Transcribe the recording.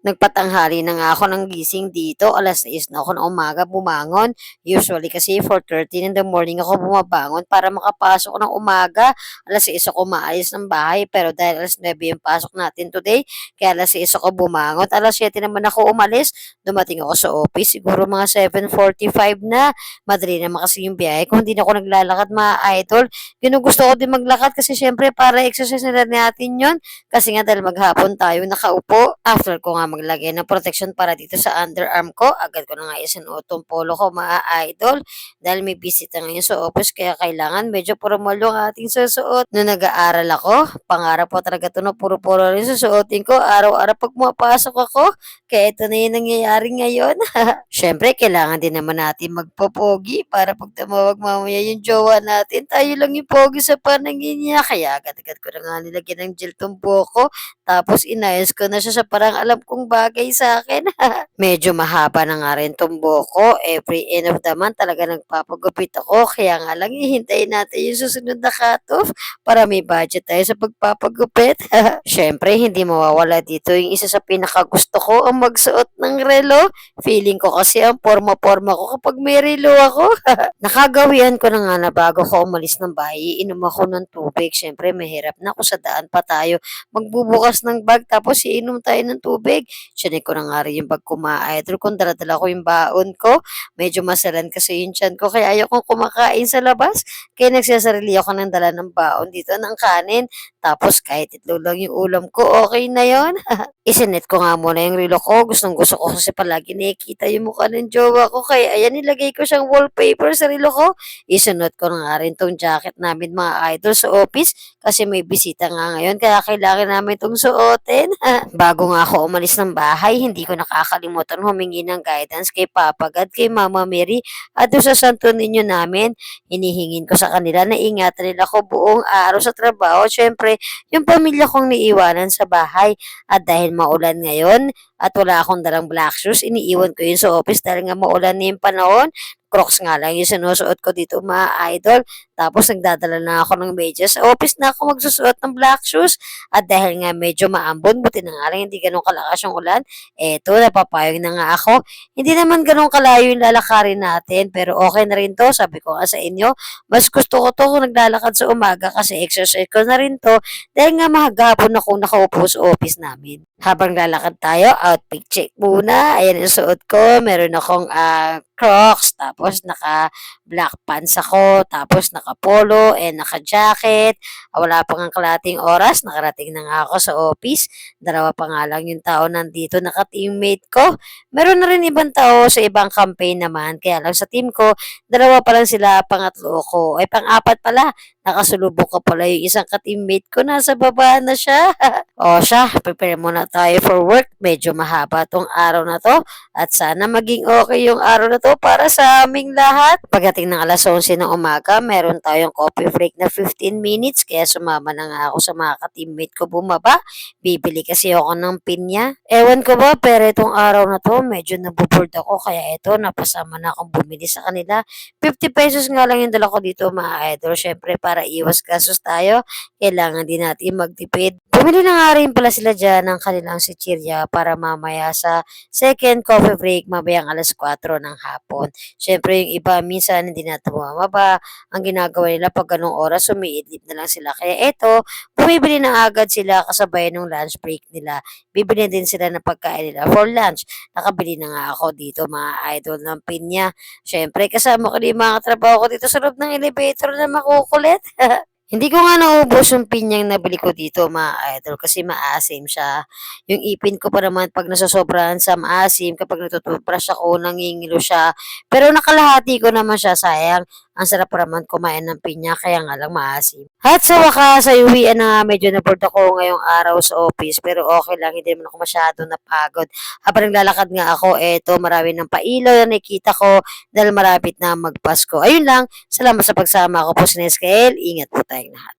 Nagpatanghali na nga ako ng gising dito, 6:00 na ako ng umaga bumangon. Usually kasi 4:30 in the morning ako bumabangon para makapasok ng umaga. 6:00 ako umaalis ng bahay pero dahil 9:00 yung pasok natin today, kaya 6:00 ako bumangon. 7:00 naman ako umalis, dumating ako sa office siguro mga 7:45 na. Madali naman kasi yung biyahe kung hindi na ako naglalakad mga idol. Ginugusto ko din maglakad kasi syempre para exercise na rin natin yun. Kasi nga dahil maghapon tayo nakaupo, after ko nga maglagay ng protection para dito sa underarm ko, agad ko na nga isinuot tong polo ko mga idol. Dahil may bisita ngayon sa office kaya kailangan medyo formal yung ating susuot. Nung nag-aaral ako, pangarap ko talaga ito na puro-puro rin susuotin ko araw-araw pag pumapasok ako. Kaya ito na yung nangyayari ngayon. Syempre, kailangan din naman natin magpopogi para pag tumawag mamaya yung jowa natin, tayo lang yung pogi sa paningin niya. Kaya agad-agad ko na nga nilagyan ng gel tong buhok ko. Tapos inayos ko na siya sa parang alam kong bagay sa akin. Medyo mahaba na nga rin tong buhok ko. Every end of the month talaga nagpapagupit ako. Kaya nga lang hihintayin natin yung susunod na cut-off para may budget tayo sa pagpapagupit. Syempre, hindi mawawala dito yung isa sa pinakagusto ko ang magsuot ng relo. Feeling ko kasi ang porma-porma ko kapag may relo ako. Nakagawian ko na nga na bago ko umalis ng bahay, inom ako ng tubig. Syempre, mahirap na ako sa daan pa tayo magbubukas ng bag tapos iinom tayo ng tubig. Chinek ko na nga rin yung bag ko mga idol kung dala-dala ko yung baon ko. Medyo masalan kasi yung tiyan ko kaya ayaw kong kumakain sa labas. Kaya nagsasarili ako ng dala ng baon dito ng kanin. Tapos kahit itlog lang yung ulam ko, okay na yon. Isinet ko nga muna yung relo ko. Gustong gusto ko kasi palagi nakikita yung mukha ng jowa ko. Kaya ayan, nilagay ko siyang wallpaper sa relo ko. Isunod ko na nga rin tong jacket namin mga idol sa office kasi may bisita nga ngayon kaya kailangan namin itong suotin. Bago nga ako umalis ng bahay, hindi ko nakakalimutan humingi ng guidance kay Papa God, kay Mama Mary at doon sa Santo Niño namin. Hinihingin ko sa kanila na ingatan nila ko buong araw sa trabaho. Siyempre, yung pamilya kong niiwanan sa bahay. At dahil maulan ngayon at wala akong dalang black shoes, iniiwan ko yun sa office dahil nga maulan na yung panahon. Crocs nga lang yung sinusuot ko dito mga idol. Tapos nagdadala na ako ng medyas. Sa office na ako magsusuot ng black shoes. At dahil nga medyo maambon, buti na nga lang hindi ganun kalakas yung ulan. Eto, napapayong na nga ako. Hindi naman ganun kalayo yung lalakarin natin. Pero okay na rin to. Sabi ko nga sa inyo, mas gusto ko to kung naglalakad sa umaga kasi exercise ko na rin to. Dahil nga mahagapon ako nakaupo sa office namin. Habang lalakad tayo, outfit check muna. Ayan yung suot ko. Meron akong Crocs, tapos naka-black pants ako, tapos naka-polo, and naka-jacket. Wala pa nga kalating oras, nakarating na nga ako sa office. Dalawa pa nga lang yung tao nandito, naka-teammate ko. Meron na rin ibang tao sa ibang campaign naman, kaya lang sa team ko, dalawa pa lang sila, pangatlo ko. Ay, pang-apat pala, nakasulubok ko pala yung isang ka-teammate ko, nasa baba na siya. O siya, prepare muna tayo for work. Medyo mahaba tong araw na to at sana maging okay yung araw na to para sa aming lahat. Pagdating ng 11:00 ng umaga, meron tayong coffee break na 15 minutes kaya sumama na nga ako sa mga ka-teammate ko bumaba. Bibili kasi ako ng pinya. Ewan ko ba, pero itong araw na to medyo naboboard ako kaya ito napasama na akong bumili sa kanila. 50 pesos nga lang yung dala ko dito mga idol. Syempre para iwas gastos tayo, kailangan din natin magtipid. Bumili na nga rin pala sila dyan ng kanilang chichirya para mamaya sa second coffee break mamayang 4:00 ng hapon. Siyempre yung iba minsan hindi na bumababa. Ang ginagawa nila pag ganong oras umiidlip na lang sila. Kaya eto, bumibili na agad sila kasabay ng lunch break nila. Bibili din sila ng pagkain nila for lunch. Nakabili na nga ako dito mga idol ng pinya. Siyempre kasama ko din yung mga trabaho ko dito sa loob ng elevator na makukulit. Hindi ko nga naubos yung pinyang nabili ko dito mga idol kasi maasim siya. Yung ipin ko pa naman pag nasosobrahan sa maasim kapag nagtutubrush ako nangingilo siya. Pero nakalahati ko naman siya sayang. Ang sarap pa naman kumain ng pinya kaya nga lang maasim. At sa wakas ay uwian na nga medyo na-bored ako ngayong araw sa office pero okay lang hindi naman ako masyado napagod. Habang naglalakad nga ako eto marami ng pailaw na nakita ko dahil malapit na magpasko. Ayun lang, salamat sa pagsama ko po sa Nescael. Ingat po tayong lahat.